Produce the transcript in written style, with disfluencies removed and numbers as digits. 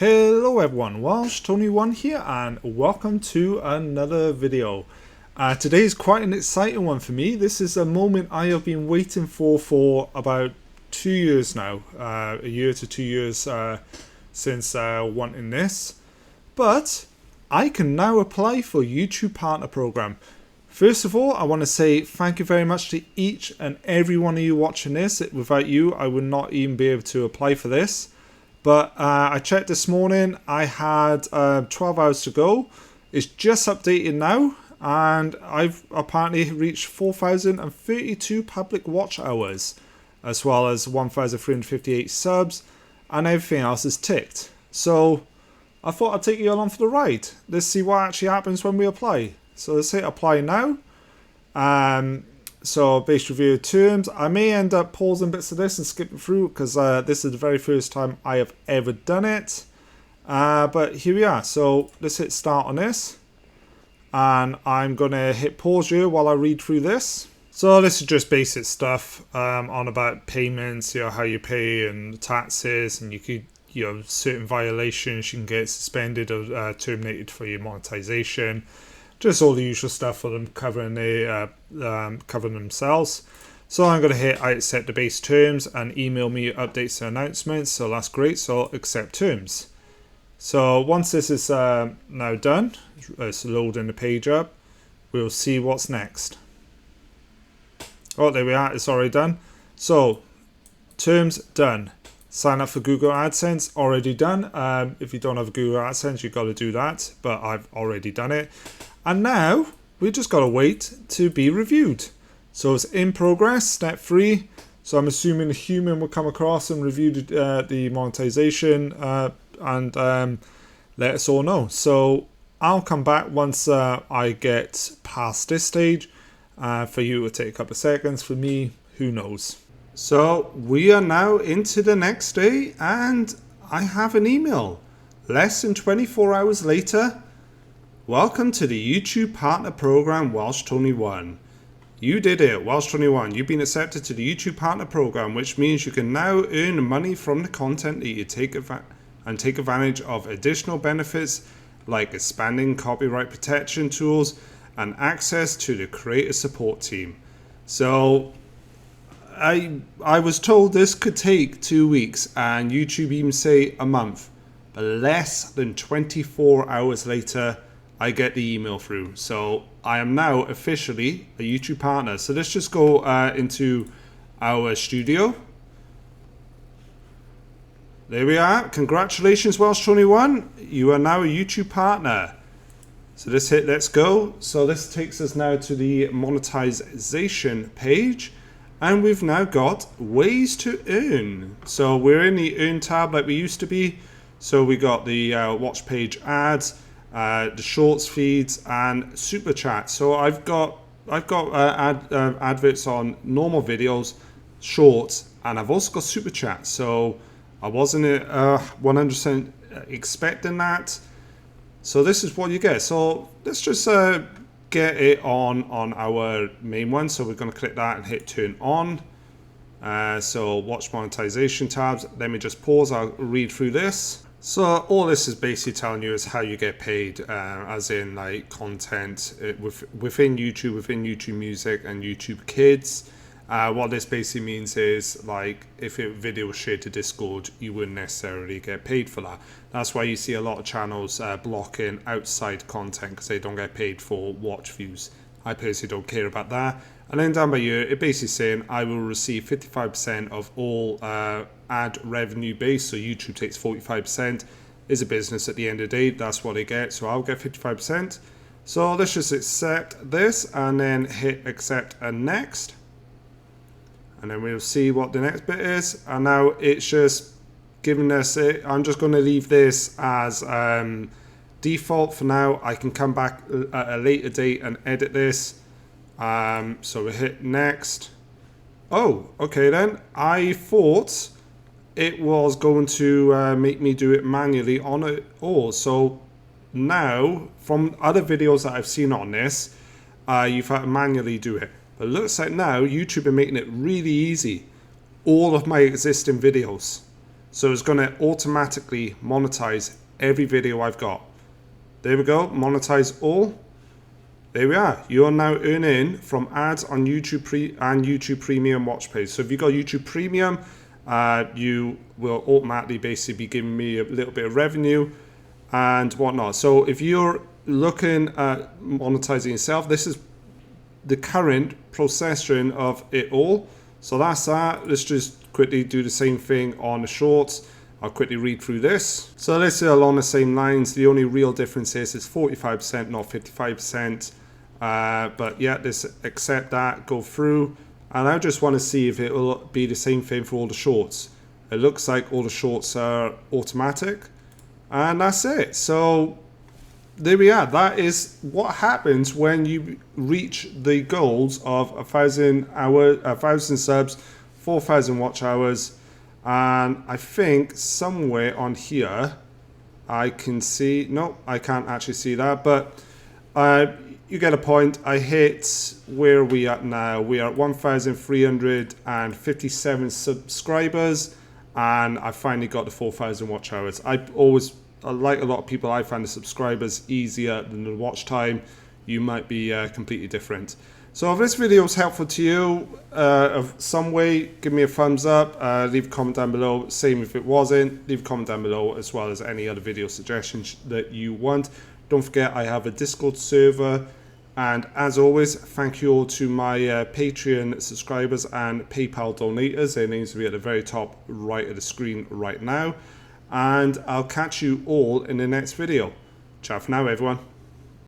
Hello everyone, Welsh21 here and welcome to another video. Today is quite an exciting one for me. This is a moment I have been waiting for about 2 years now. A year to 2 years since wanting this. But I can now apply for YouTube Partner Program. First of all, I want to say thank you very much to each and every one of you watching this. Without you, I would not even be able to apply for this. But I checked this morning, I had 12 hours to go. It's just updated now, and I've apparently reached 4,032 public watch hours, as well as 1,358 subs, and everything else is ticked. So I thought I'd take you along for the ride. Let's see what actually happens when we apply. So let's hit apply now. So base review terms, I may end up pausing bits of this and skipping through because this is the very first time I have ever done it. But here we are. So let's hit start on this. And I'm going to hit pause here while I read through this. So this is just basic stuff on about payments, how you pay and taxes, and you could, certain violations you can get suspended or terminated for your monetization. Just all the usual stuff for them covering themselves. So I'm going to hit I accept the base terms and email me updates and announcements. So that's great. So accept terms. So once this is now done, it's loading the page up. We'll see what's next. Oh, there we are. It's already done. So terms done. Sign up for Google AdSense already done. If you don't have Google AdSense, you've got to do that. But I've already done it. And now we just got to wait to be reviewed. So it's in progress, step 3. So I'm assuming a human will come across and review the monetization and let us all know. So I'll come back once I get past this stage. For you, it will take a couple of seconds. For me, who knows? So we are now into the next day and I have an email. Less than 24 hours later. Welcome to the YouTube Partner Program, Welsh21. You did it, Welsh21. You've been accepted to the YouTube Partner Program, which means you can now earn money from the content that you take advantage of additional benefits like expanding copyright protection tools and access to the creator support team. So I was told this could take 2 weeks and YouTube even say a month, but less than 24 hours later, I get the email through. So I am now officially a YouTube partner. So let's just go into our studio. There we are. Congratulations, Welsh21. You are now a YouTube partner. So let's hit let's go. So this takes us now to the monetization page. And we've now got ways to earn. So we're in the earn tab like we used to be. So we got the watch page ads, the shorts feeds and super chat. So I've got adverts on normal videos, shorts, and I've also got super chat. So I wasn't 100% expecting that. So this is what you get. So let's just get it on our main one. So we're going to click that and hit turn on. So watch monetization tabs. Let me just pause. I'll read through this. So all this is basically telling you is how you get paid, as in like content within YouTube Music and YouTube Kids. What this basically means is like if a video was shared to Discord, you wouldn't necessarily get paid for that. That's why you see a lot of channels blocking outside content because they don't get paid for watch views. I personally don't care about that. And then down by here, it basically saying I will receive 55% of all ad revenue base. So YouTube takes 45%. Is a business at the end of the day. That's what they get. So I'll get 55%. So let's just accept this and then hit accept and next. And then we'll see what the next bit is. And now it's just giving us it. I'm just going to leave this as default for now. I can come back at a later date and edit this. So we hit next. Oh, okay then. I thought it was going to make me do it manually on it all. So now, from other videos that I've seen on this, you've had to manually do it. But it looks like now YouTube are making it really easy. All of my existing videos. So it's going to automatically monetize every video I've got. There we go, monetize all. There we are. You are now earning from ads on YouTube and YouTube Premium watch page. So if you got YouTube Premium, you will automatically basically be giving me a little bit of revenue and whatnot. So if you're looking at monetizing yourself, this is the current procession of it all. So that's that. Let's just quickly do the same thing on the shorts. I'll quickly read through this. So this is along the same lines. The only real difference is it's 45%, not 55%. But yeah, just accept that, go through. And I just want to see if it will be the same thing for all the shorts. It looks like all the shorts are automatic. And that's it. So there we are. That is what happens when you reach the goals of 1,000 subs, 4,000 watch hours. And I think somewhere on here I can see, no, I can't actually see that, but you get a point. I hit, where are we at now? We are at 1,357 subscribers, and I finally got the 4,000 watch hours. Like a lot of people, I find the subscribers easier than the watch time. You might be completely different. So if this video was helpful to you of some way, give me a thumbs up, leave a comment down below. Same if it wasn't, leave a comment down below, as well as any other video suggestions that you want. Don't forget, I have a Discord server. And as always, thank you all to my Patreon subscribers and PayPal donators. Their names will be at the very top right of the screen right now. And I'll catch you all in the next video. Ciao for now, everyone.